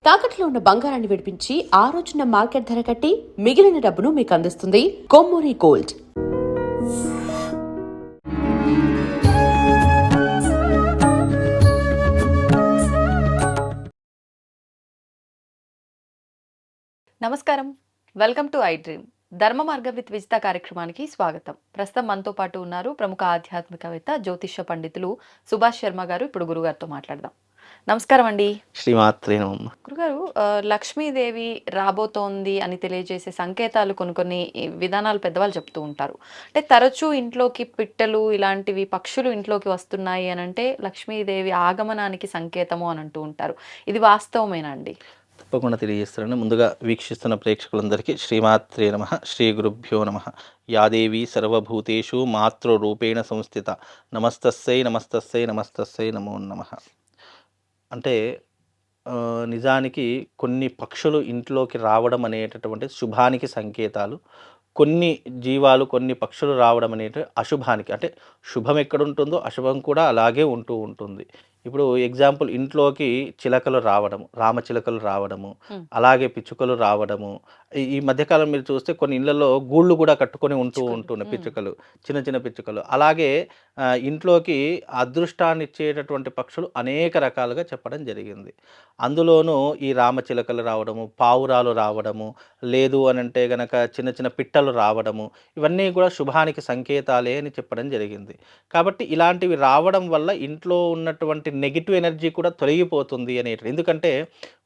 తాకట్లో ఉన్న బంగారాన్ని విడిపించి ఆ రోజున మార్కెట్ ధర కట్టి మిగిలిన డబ్బును మీకు అందిస్తుంది కొమ్మూరి గోల్డ్. నమస్కారం, వెల్కమ్ టు ఐ డ్రీమ్. ధర్మ మార్గం విత్ విజిత కార్యక్రమానికి స్వాగతం. ప్రస్తుతం మనతో పాటు ఉన్నారు ప్రముఖ ఆధ్యాత్మికవేత్త, జ్యోతిష్య పండితులు సుభాష్ శర్మ గారు. ఇప్పుడు గురుగారితో మాట్లాడదాం. నమస్కారం అండి. శ్రీమాత్రే నమః. గురుగారు, లక్ష్మీదేవి రాబోతోంది అని తెలియజేసే సంకేతాలు కొన్ని విధానాలు పెద్దవాళ్ళు చెప్తూ ఉంటారు. అంటే తరచూ ఇంట్లోకి పిట్టలు ఇలాంటివి పక్షులు ఇంట్లోకి వస్తున్నాయి అని అంటే లక్ష్మీదేవి ఆగమనానికి సంకేతము అని అంటూ ఉంటారు. ఇది వాస్తవమేనా అండి? తప్పకుండా తెలియజేస్తారని ముందుగా వీక్షిస్తున్న ప్రేక్షకులందరికీ శ్రీమాత్రే నమః, శ్రీ గురుభ్యో నమః. యాదేవి సర్వభూతేషు మాతృరూపేణ సంస్థిత నమస్తస్సై నమస్తస్సై నమస్తస్సై నమో నమః. అంటే నిజానికి కొన్ని పక్షులు ఇంట్లోకి రావడం అనేటటువంటి శుభానికి సంకేతాలు, కొన్ని జీవాలు కొన్ని పక్షులు రావడం అనేటి అశుభానికి, అంటే శుభం ఎక్కడుంటుందో అశుభం కూడా అలాగే ఉంటూ ఉంటుంది. ఇప్పుడు ఎగ్జాంపుల్ ఇంట్లోకి చిలకలు రావడము, రామచిలకలు రావడము, అలాగే పిచ్చుకలు రావడము. ఈ మధ్యకాలం మీరు చూస్తే కొన్ని ఇళ్లలో గూళ్ళు కూడా కట్టుకొని ఉంటున్నాయి పిచ్చుకలు, చిన్న చిన్న పిచ్చుకలు. అలాగే ఇంట్లోకి అదృష్టాన్ని ఇచ్చేటటువంటి పక్షులు అనేక రకాలుగా చెప్పడం జరిగింది. అందులోనూ ఈ రామచిలకలు రావడము, పావురాలు రావడము, లేదు అని అంటే గనక చిన్న చిన్న పిట్టలు రావడము, ఇవన్నీ కూడా శుభానికి సంకేతాలే అని చెప్పడం జరిగింది. కాబట్టి ఇలాంటివి రావడం వల్ల ఇంట్లో ఉన్నటువంటి నెగిటివ్ ఎనర్జీ కూడా తొలగిపోతుంది అనేటిది. ఎందుకంటే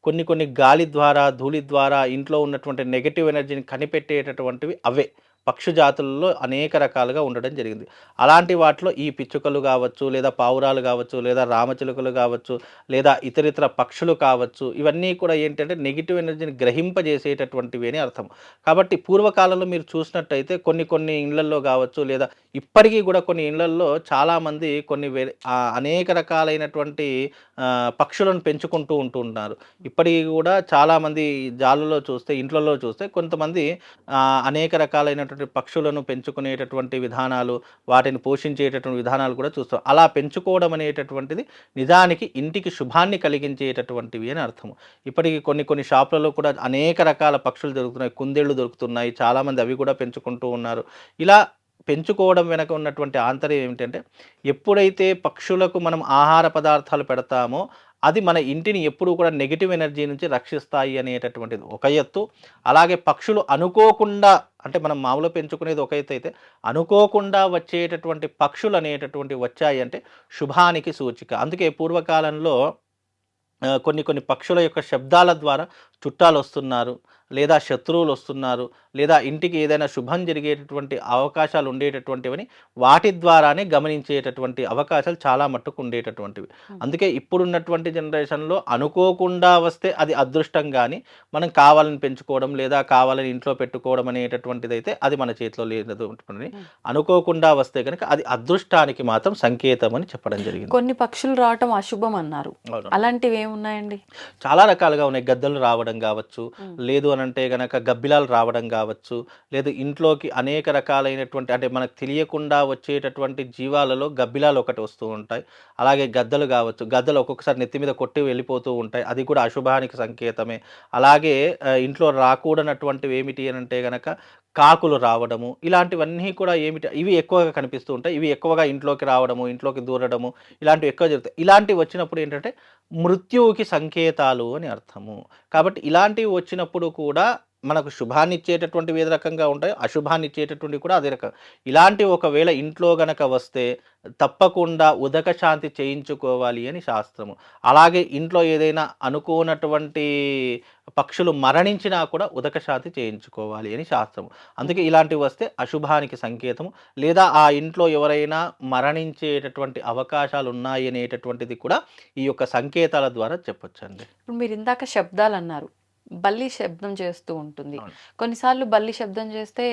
కొన్ని గాలి ద్వారా, ధూళి ద్వారా ఇంట్లో ఉన్నటువంటి నెగిటివ్ ఎనర్జీని కనిపెట్టేటటువంటివి అవే పక్షి జాతులలో అనేక రకాలుగా ఉండడం జరిగింది. అలాంటి వాటిలో ఈ పిచ్చుకలు కావచ్చు, లేదా పావురాలు కావచ్చు, లేదా రామచిలుకలు కావచ్చు, లేదా ఇతరితర పక్షులు కావచ్చు, ఇవన్నీ కూడా ఏంటంటే నెగిటివ్ ఎనర్జీని గ్రహింపజేసేటటువంటివి అని అర్థం. కాబట్టి పూర్వకాలంలో మీరు చూసినట్టయితే కొన్ని ఇళ్లల్లో కావచ్చు, లేదా ఇప్పటికీ కూడా కొన్ని ఇళ్లల్లో చాలామంది అనేక రకాలైనటువంటి పక్షులను పెంచుకుంటూ ఉంటున్నారు. ఇప్పటికీ కూడా చాలామంది జాలులో చూస్తే, ఇంట్లలో చూస్తే కొంతమంది అనేక రకాలైనటువంటి పక్షులను పెంచుకునేటటువంటి విధానాలు, వాటిని పోషించేటటువంటి విధానాలు కూడా చూస్తాం. అలా పెంచుకోవడం అనేటటువంటిది నిజానికి ఇంటికి శుభాన్ని కలిగించేటటువంటివి అని అర్థము. ఇప్పటికీ కొన్ని షాపులలో కూడా అనేక రకాల పక్షులు దొరుకుతున్నాయి, కుందేళ్లు దొరుకుతున్నాయి. చాలామంది అవి కూడా పెంచుకుంటూ ఉన్నారు. ఇలా పెంచుకోవడం వెనక ఉన్నటువంటి ఆంతర్యం ఏమిటంటే, ఎప్పుడైతే పక్షులకు మనం ఆహార పదార్థాలు పెడతామో అది మన ఇంటిని ఎప్పుడూ కూడా నెగిటివ్ ఎనర్జీ నుంచి రక్షిస్తాయి అనేటటువంటిది ఒక ఎత్తు. అలాగే పక్షులు అనుకోకుండా, అంటే మనం మామూలు పెంచుకునేది ఒక ఎత్తు అయితే, అనుకోకుండా వచ్చేటటువంటి పక్షులు అనేటటువంటి వచ్చాయి అంటే శుభానికి సూచిక. అందుకే పూర్వకాలంలో కొన్ని పక్షుల యొక్క శబ్దాల ద్వారా చుట్టాలు వస్తున్నారు, లేదా శత్రువులు వస్తున్నారు, లేదా ఇంటికి ఏదైనా శుభం జరిగేటటువంటి అవకాశాలు ఉండేటటువంటివని వాటి ద్వారానే గమనించేటటువంటి అవకాశాలు చాలా మట్టుకు ఉండేటటువంటివి. అందుకే ఇప్పుడున్నటువంటి జనరేషన్లో అనుకోకుండా వస్తే అది అదృష్టం, కానీ మనం కావాలని పెంచుకోవడం లేదా కావాలని ఇంట్లో పెట్టుకోవడం అనేటటువంటిది అయితే అది మన చేతిలో లేదు. అనుకోకుండా వస్తే కనుక అది అదృష్టానికి మాత్రం సంకేతం అని చెప్పడం జరిగింది. కొన్ని పక్షులు రావటం అశుభం అన్నారు, అలాంటివి ఏమున్నాయండి? చాలా రకాలుగా ఉన్నాయి. గద్దలు రావడం కావచ్చు, లేదు అని అంటే గనక గబ్బిలాలు రావడం కావచ్చు, లేదు ఇంట్లోకి అనేక రకాలైనటువంటి, అంటే మనకు తెలియకుండా వచ్చేటటువంటి జీవాలలో గబ్బిలాలు ఒకటి వస్తూ ఉంటాయి. అలాగే గద్దలు కావచ్చు, గద్దలు ఒక్కొక్కసారి నెత్తి మీద కొట్టి వెళ్ళిపోతూ ఉంటాయి, అది కూడా అశుభానికి సంకేతమే. అలాగే ఇంట్లో రాకూడనటువంటివి ఏమిటి అని అంటే గనక కాకులు రావడము, ఇలాంటివన్నీ కూడా ఇవి ఎక్కువగా కనిపిస్తూ ఉంటాయి. ఇవి ఎక్కువగా ఇంట్లోకి రావడము, ఇంట్లోకి దూరడము, ఇలాంటివి ఎక్కువ జరుగుతాయి. ఇలాంటివి వచ్చినప్పుడు ఏంటంటే మృత్యువుకి సంకేతాలు అని అర్థము. కాబట్టి ఇలాంటివి వచ్చినప్పుడు కూడా మనకు శుభాన్ని ఇచ్చేటటువంటివి ఏ రకంగా ఉంటాయో అశుభాన్ని ఇచ్చేటటువంటివి కూడా అదే రకం. ఇలాంటి ఒకవేళ ఇంట్లో గనక వస్తే తప్పకుండా ఉదక శాంతి చేయించుకోవాలి అని శాస్త్రము. అలాగే ఇంట్లో ఏదైనా అనుకోనటువంటి పక్షులు మరణించినా కూడా ఉదక శాంతి చేయించుకోవాలి అని శాస్త్రము. అందుకే ఇలాంటివి వస్తే అశుభానికి సంకేతము, లేదా ఆ ఇంట్లో ఎవరైనా మరణించేటటువంటి అవకాశాలు ఉన్నాయి అనేటటువంటిది కూడా ఈ యొక్క సంకేతాల ద్వారా చెప్పొచ్చండి. ఇప్పుడు మీరు ఇందాక శబ్దాలు అన్నారు, బల్లి శబ్దం చేస్తూ ఉంటుంది. కొన్నిసార్లు బల్లి శబ్దం చేస్తే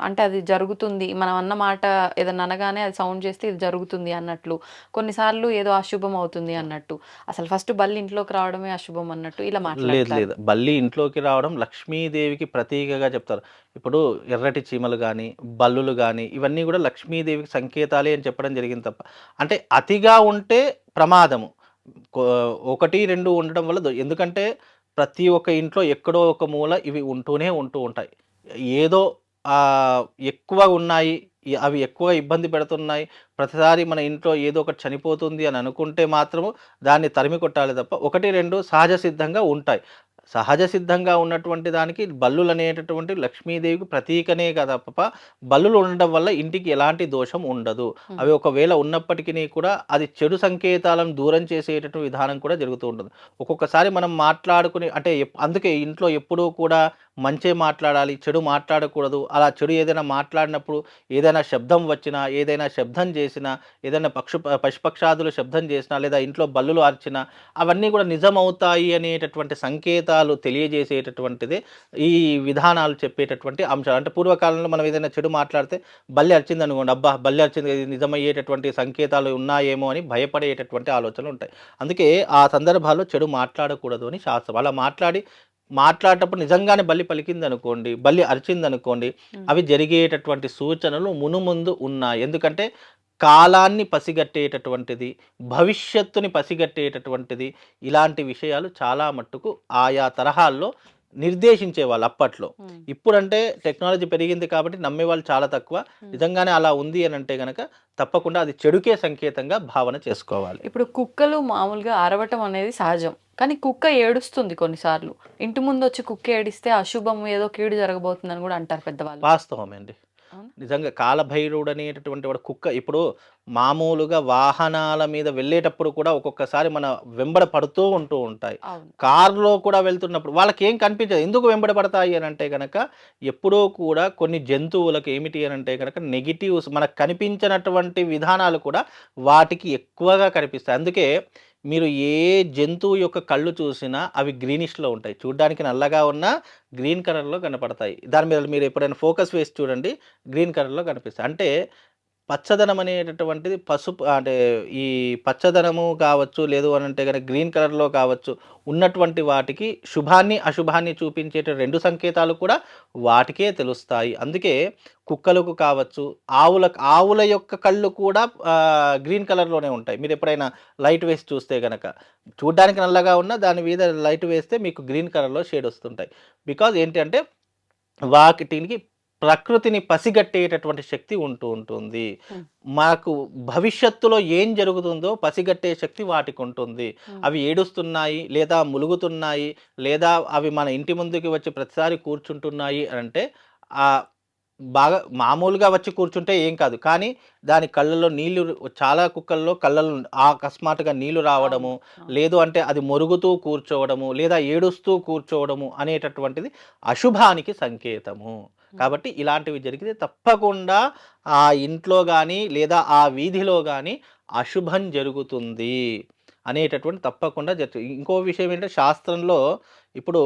అంటే అది జరుగుతుంది, మనం అన్న మాట ఏదన్నా అనగానే అది సౌండ్ చేస్తే ఇది జరుగుతుంది అన్నట్లు, కొన్నిసార్లు ఏదో అశుభం అవుతుంది అన్నట్టు, అసలు ఫస్ట్ బల్లి ఇంట్లోకి రావడమే అశుభం అన్నట్టు ఇలా లేదు. బల్లి ఇంట్లోకి రావడం లక్ష్మీదేవికి ప్రతీకగా చెప్తారు. ఇప్పుడు ఎర్రటి చీమలు కానీ, బల్లులు కానీ, ఇవన్నీ కూడా లక్ష్మీదేవికి సంకేతాలే అని చెప్పడం జరిగింది తప్ప, అంటే అతిగా ఉంటే ప్రమాదము. 1, 2 ఉండడం వల్ల ఎందుకంటే ప్రతి ఒక్క ఇంట్లో ఎక్కడో ఒక మూల ఇవి ఉంటూ ఉంటాయి. ఏదో ఎక్కువ ఉన్నాయి, అవి ఎక్కువ ఇబ్బంది పెడుతున్నాయి, ప్రతిసారి మన ఇంట్లో ఏదో ఒకటి చనిపోతుంది అని అనుకుంటే మాత్రము దాన్ని తరిమి కొట్టాలి తప్ప, 1, 2 సహజ సిద్ధంగా ఉంటాయి. సహజ సిద్ధంగా ఉన్నటువంటి దానికి బల్లులు అనేటటువంటి లక్ష్మీదేవికి ప్రతీకనే కదా తప్ప, బల్లులు ఉండడం వల్ల ఇంటికి ఎలాంటి దోషం ఉండదు. అవి ఒకవేళ ఉన్నప్పటికీ కూడా అది చెడు సంకేతాలను దూరం చేసేటటువంటి విధానం కూడా జరుగుతూ ఉంటుంది. ఒక్కొక్కసారి మనం మాట్లాడుకుని అంటే అందుకే ఇంట్లో ఎప్పుడూ కూడా మంచే మాట్లాడాలి, చెడు మాట్లాడకూడదు. అలా చెడు ఏదైనా మాట్లాడినప్పుడు ఏదైనా శబ్దం వచ్చినా, ఏదైనా శబ్దం చేసినా, ఏదైనా పశుపక్షాదులు శబ్దం చేసినా, లేదా ఇంట్లో బల్లులు అరిచినా అవన్నీ కూడా నిజమవుతాయి అనేటటువంటి సంకేతాలు తెలియజేసేటటువంటిదే ఈ విధానాలు చెప్పేటటువంటి అంశాలు. అంటే పూర్వకాలంలో మనం ఏదైనా చెడు మాట్లాడితే బల్లి అరిచింది అనుకోండి, అబ్బా బల్లి అరిచింది, ఇది నిజమయ్యేటటువంటి సంకేతాలు ఉన్నాయేమో అని భయపడేటటువంటి ఆలోచనలు ఉంటాయి. అందుకే ఆ సందర్భాల్లో చెడు మాట్లాడకూడదు అని శాస్త్రం. అలా మాట్లాడేటప్పుడు నిజంగానే బల్లి పలికిందనుకోండి, బల్లి అరిచిందనుకోండి, అవి జరిగేటటువంటి సూచనలు మునుముందు ఉన్నాయి. ఎందుకంటే కాలాన్ని పసిగట్టేటటువంటిది, భవిష్యత్తుని పసిగట్టేటటువంటిది, ఇలాంటి విషయాలు చాలా మట్టుకు ఆయా తరహాల్లో నిర్దేశించేవాళ్ళు అప్పట్లో. ఇప్పుడంటే టెక్నాలజీ పెరిగింది కాబట్టి నమ్మేవాళ్ళు చాలా తక్కువ. నిజంగానే అలా ఉంది అని అంటే గనక తప్పకుండా అది చెడుకే సంకేతంగా భావన చేసుకోవాలి. ఇప్పుడు కుక్కలు మామూలుగా అరవటం అనేది సహజం, కానీ కుక్క ఏడుస్తుంది కొన్నిసార్లు. ఇంటి ముందు వచ్చి కుక్క ఏడిస్తే అశుభం, ఏదో కీడు జరగబోతుందని కూడా అంటారు పెద్దవాళ్ళు. వాస్తవమండి. నిజంగా కాలభైరవుడు అనేటటువంటి వాడు కుక్క ఇప్పుడు మామూలుగా వాహనాల మీద వెళ్ళేటప్పుడు కూడా ఒక్కొక్కసారి మన వెంబడ పడుతూ ఉంటాయి. కారులో కూడా వెళ్తున్నప్పుడు వాళ్ళకేం కనిపించదు. ఎందుకు వెంబడ పడతాయి అని అంటే గనక ఎప్పుడూ కూడా కొన్ని జంతువులకు ఏమిటి అని అంటే గనక నెగిటివ్స్ మనకు కనిపించినటువంటి విధానాలు కూడా వాటికి ఎక్కువగా కనిపిస్తాయి. అందుకే మీరు ఏ జంతువు యొక్క కళ్ళు చూసినా అవి గ్రీనిష్‌లో ఉంటాయి. చూడ్డానికి నల్లగా ఉన్నా గ్రీన్ కలర్‌లో కనపడతాయి. దాని మీద మీరు ఎప్పుడైనా ఫోకస్ వేసి చూడండి, గ్రీన్ కలర్‌లో కనిపిస్తాయి. అంటే పచ్చదనం అనేటటువంటిది పసుపు అంటే ఈ పచ్చదనము కావచ్చు, లేదు అనంటే గనక గ్రీన్ కలర్‌లో కావచ్చు, ఉన్నటువంటి వాటికి శుభాన్ని, అశుభాన్ని చూపించేట 2 సంకేతాలు కూడా వాటికే తెలుస్తాయి. అందుకే కుక్కలకు కావచ్చు, ఆవుల యొక్క కళ్ళు కూడా గ్రీన్ కలర్‌లోనే ఉంటాయి. మీరు ఎప్పుడైనా లైట్ వేసి చూస్తే గనక, చూడ్డానికి నల్లగా ఉన్నా దాని మీద లైట్ వేస్తే మీకు గ్రీన్ కలర్‌లో షేడ్ వస్తుంటాయి. బికాజ్ ఏంటి అంటే వాటికి ప్రకృతిని పసిగట్టేటటువంటి శక్తి ఉంటుంది. మాకు భవిష్యత్తులో ఏం జరుగుతుందో పసిగట్టే శక్తి వాటికి ఉంటుంది. అవి ఏడుస్తున్నాయి, లేదా ములుగుతున్నాయి, లేదా అవి మన ఇంటి ముందుకి వచ్చి ప్రతిసారి కూర్చుంటున్నాయి అంటే బాగా మామూలుగా వచ్చి కూర్చుంటే ఏం కాదు. కానీ దాని కళ్ళల్లో నీళ్లు, చాలా కుక్కల్లో కళ్ళల్లో అకస్మాత్తుగా నీళ్లు రావడము, లేదు అంటే అది మొరుగుతూ కూర్చోవడము, లేదా ఏడుస్తూ కూర్చోవడము అనేటటువంటిది అశుభానికి సంకేతము. కాబట్టి ఇలాంటివి జరిగితే తప్పకుండా ఆ ఇంట్లో కానీ, లేదా ఆ వీధిలో కానీ అశుభం జరుగుతుంది అనేటటువంటి తప్పకుండా జరుగుతుంది. ఇంకో విషయం ఏంటంటే శాస్త్రంలో ఇప్పుడు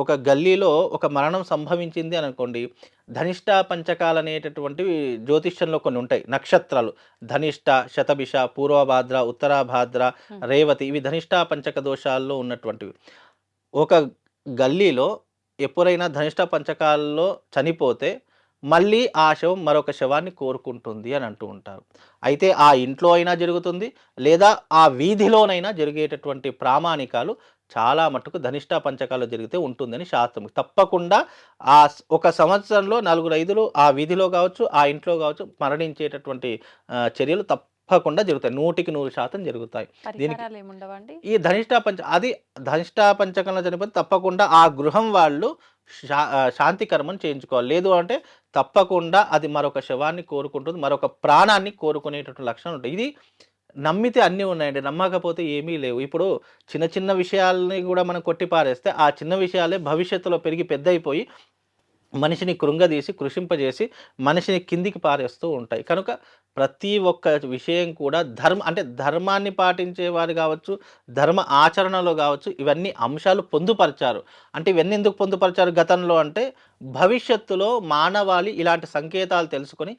ఒక గల్లీలో ఒక మరణం సంభవించింది అని అనుకోండి, ధనిష్ట పంచకాలు అనేటటువంటివి జ్యోతిష్యంలో కొన్ని ఉంటాయి. నక్షత్రాలు ధనిష్ట, శతభిష, పూర్వభాద్ర, ఉత్తరాభాద్ర, రేవతి, ఇవి ధనిష్ట పంచక దోషాల్లో ఉన్నటువంటివి. ఒక గల్లీలో ఎప్పుడైనా ధనిష్ట పంచకాల్లో చనిపోతే మళ్ళీ ఆ శవం మరొక శవాన్ని కోరుకుంటుంది అని అంటూ ఉంటారు. అయితే ఆ ఇంట్లో అయినా జరుగుతుంది, లేదా ఆ వీధిలోనైనా జరిగేటటువంటి ప్రామాణికాలు చాలా మట్టుకు ధనిష్ట పంచకాల్లో జరిగితే ఉంటుందని శాస్త్రం. తప్పకుండా ఒక సంవత్సరంలో 4-5 ఆ వీధిలో కావచ్చు, ఆ ఇంట్లో కావచ్చు మరణించేటటువంటి చర్యలు తప్పకుండా జరుగుతాయి. 100% జరుగుతాయి. దీనికి ఈ ధనిష్ట పంచకంలో చనిపోతే తప్పకుండా ఆ గృహం వాళ్ళు శాంతి కర్మను చేయించుకోవాలి. లేదు అంటే తప్పకుండా అది మరొక శవాన్ని కోరుకుంటుంది, మరొక ప్రాణాన్ని కోరుకునేటటువంటి లక్షణం ఉంటుంది. ఇది నమ్మితే అన్నీ ఉన్నాయండి, నమ్మకపోతే ఏమీ లేవు. ఇప్పుడు చిన్న చిన్న విషయాలని కూడా మనం కొట్టిపారేస్తే ఆ చిన్న విషయాలే భవిష్యత్తులో పెరిగి పెద్దయిపోయి మనిషిని కృంగదీసి, కృషింపజేసి మనిషిని కిందికి పారేస్తూ ఉంటాయి. కనుక ప్రతి ఒక్క విషయం కూడా ధర్మాన్ని పాటించేవారు కావచ్చు, ధర్మ ఆచరణలో కావచ్చు, ఇవన్నీ అంశాలు పొందుపరిచారు. అంటే ఇవన్నీ ఎందుకు పొందుపరిచారు గతంలో అంటే, భవిష్యత్తులో మానవాళి ఇలాంటి సంకేతాలు తెలుసుకొని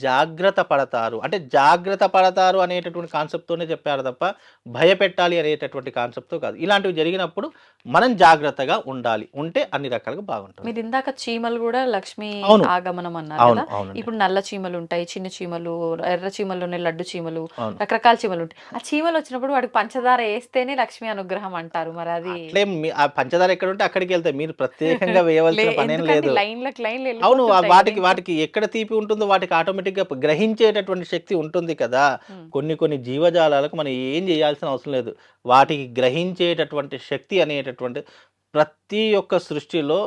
జాగ్రత్త పడతారు అనేటటువంటి కాన్సెప్ట్తోనే చెప్పారు తప్ప భయపెట్టాలి అనేటటువంటి కాన్సెప్ట్తో కాదు. ఇలాంటివి జరిగినప్పుడు మనం జాగ్రత్తగా ఉండాలి, ఉంటే అన్ని రకాలుగా బాగుంటుంది. మీరు ఇందాక చీమలు కూడా లక్ష్మీ ఆగమనం అన్నారు కదా. ఇప్పుడు నల్ల చీమలు ఉంటాయి, చిన్న చీమలు, ఎర్ర చీమలు ఉన్నాయి, లడ్డు చీమలు, అవును. రకరకాల చీమలు ఉంటాయి. ఆ చీమలు వచ్చినప్పుడు వాడికి పంచదార వేస్తేనే లక్ష్మి అనుగ్రహం అంటారు. మరి అది అట్లే ఆ పంచదార ఎక్కడ ఉంటే అక్కడికి వెళ్తాయి. మీరు ప్రత్యేకంగా వేయవలసిన పనేం ఎందుకంటే లేదు. లైన్లకు లైన్లు అవును. వెళ్ళిపోతుంటాయి కదా వాటికి ఇంట్లో. వాటికి ఎక్కడ తీపి ఉంటుందో వాటికి ఆటోమేటిక్‌గా గ్రహించేటటువంటి శక్తి ఉంటుంది కదా! ఉమ్, కొన్ని జీవజాలాలకు మనం ఏం చేయాల్సిన అవసరం లేదు. వాటికి గ్రహించేటటువంటి శక్తి అనేటటువంటి ప్రతి ఒక్క సృష్టిలో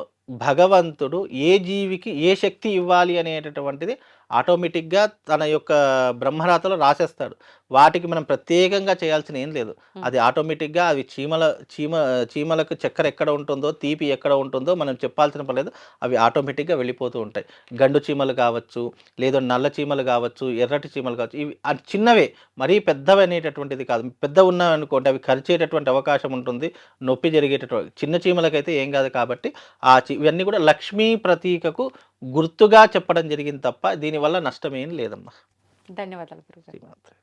భగవంతుడు ఏ జీవికి ఏ శక్తి ఇవ్వాలి అనేటటువంటిది ఆటోమేటిక్‌గా తన యొక్క బ్రహ్మరాతలో రాసేస్తాడు. వాటికి మనం ప్రత్యేకంగా చేయాల్సిన ఏం లేదు. అది ఆటోమేటిక్‌గా అవి చీమలకు చక్కెర ఎక్కడ ఉంటుందో, తీపి ఎక్కడ ఉంటుందో మనం చెప్పాల్సిన పని లేదు. అవి ఆటోమేటిక్‌గా వెళ్ళిపోతూ ఉంటాయి. గండు చీమలు కావచ్చు, లేదా నల్ల చీమలు కావచ్చు, ఎర్రటి చీమలు కావచ్చు, ఇవి చిన్నవే, మరీ పెద్దవి అనేటటువంటిది కాదు. పెద్దవి ఉన్నాయనుకోండి అవి కరిచేటటువంటి అవకాశం ఉంటుంది. నొప్పి జరిగేటటువంటి చిన్న చీమలకైతే ఏం కాదు కాబట్టి ఇవన్నీ కూడా లక్ష్మీ ప్రతీకకు గుర్తుగా చెప్పడం జరిగింది తప్ప దీనివల్ల నష్టమేం లేదమ్మా. ధన్యవాదాలు గురుగారు. శ్రీమాత్రే.